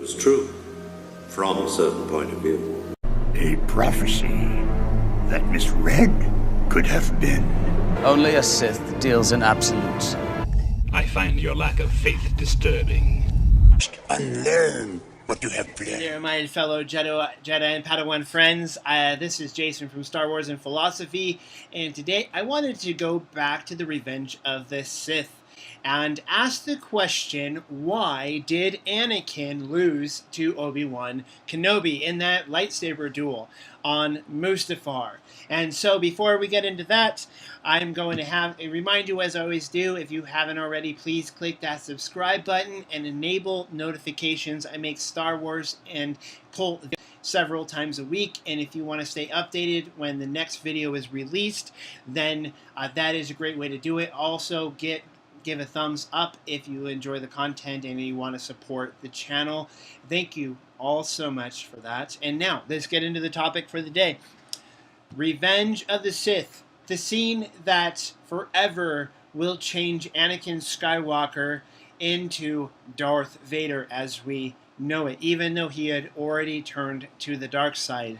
was true, from a certain point of view. A prophecy that misread could have been. Only a Sith deals in absolutes. I find your lack of faith disturbing. Unlearn what you have learned. Dear my fellow Jedi and Padawan friends, this is Jason from Star Wars and Philosophy, and today I wanted to go back to the Revenge of the Sith and ask the question, why did Anakin lose to Obi-Wan Kenobi in that lightsaber duel on Mustafar? And so before we get into that, I'm going to remind you, as I always do, if you haven't already, please click that subscribe button and enable notifications. I make Star Wars and cult several times a week, and if you want to stay updated when the next video is released, then that is a great way to do it. Also, give a thumbs up if you enjoy the content and you want to support the channel. Thank you all so much for that. And now, let's get into the topic for the day. Revenge of the Sith. The scene that forever will change Anakin Skywalker into Darth Vader as we know it, even though he had already turned to the dark side.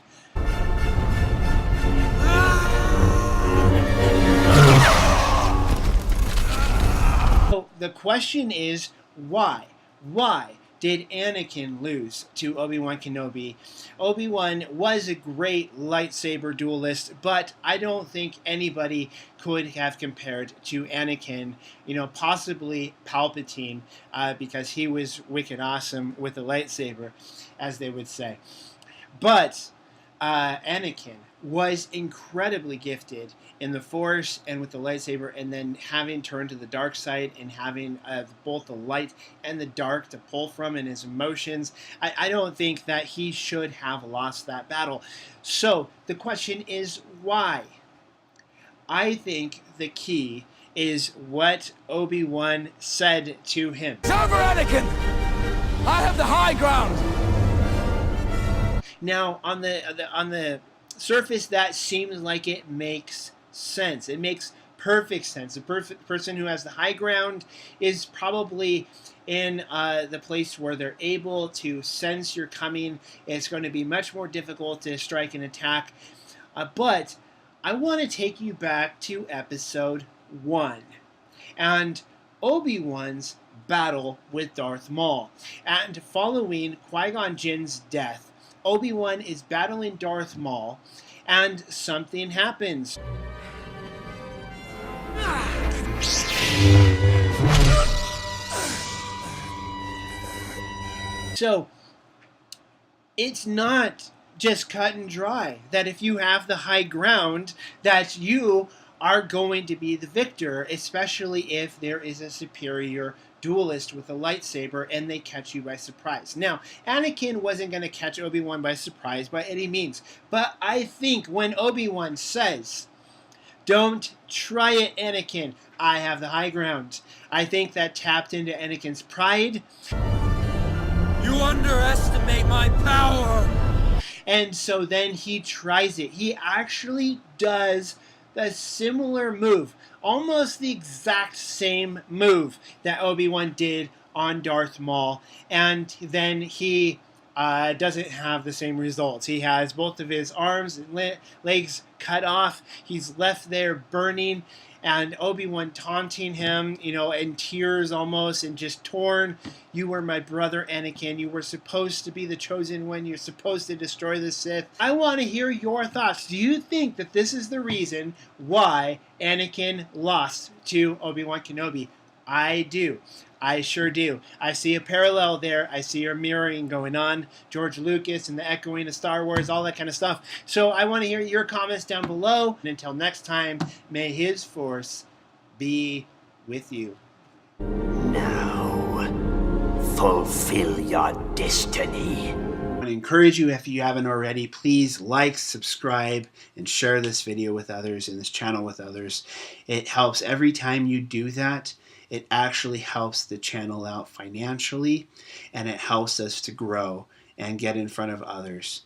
So the question is, why? Why did Anakin lose to Obi-Wan Kenobi? Obi-Wan was a great lightsaber duelist, but I don't think anybody could have compared to Anakin, possibly Palpatine, because he was wicked awesome with the lightsaber, as they would say. But Anakin was incredibly gifted in the Force and with the lightsaber, and then having turned to the dark side and having both the light and the dark to pull from in his emotions. I don't think that he should have lost that battle. So the question is, why? I think the key is what Obi-Wan said to him. It's over, Anakin! I have the high ground! Now, on the surface, that seems like it makes sense. It makes perfect sense. The perfect person who has the high ground is probably in the place where they're able to sense you're coming. It's going to be much more difficult to strike and attack. But I want to take you back to episode 1 and Obi-Wan's battle with Darth Maul. And following Qui-Gon Jinn's death, Obi-Wan is battling Darth Maul, and something happens. So, it's not just cut and dry that if you have the high ground, that you are going to be the victor, especially if there is a superior duelist with a lightsaber and they catch you by surprise. Now, Anakin wasn't going to catch Obi-Wan by surprise by any means, but I think when Obi-Wan says, "Don't try it, Anakin, I have the high ground," I think that tapped into Anakin's pride. You underestimate my power! And so then he tries it. He actually does the similar move, almost the exact same move that Obi-Wan did on Darth Maul, and then he doesn't have the same results. He has both of his arms and legs cut off. He's left there burning, and Obi-Wan taunting him, in tears almost, and just torn. "You were my brother, Anakin. You were supposed to be the chosen one. You're supposed to destroy the Sith." I want to hear your thoughts. Do you think that this is the reason why Anakin lost to Obi-Wan Kenobi? I do. I sure do. I see a parallel there. I see a mirroring going on. George Lucas and the echoing of Star Wars, all that kind of stuff. So I want to hear your comments down below. And until next time, may His Force be with you. Now, fulfill your destiny. I want to encourage you, if you haven't already, please like, subscribe, and share this video with others and this channel with others. It helps every time you do that. It actually helps the channel out financially, and it helps us to grow and get in front of others.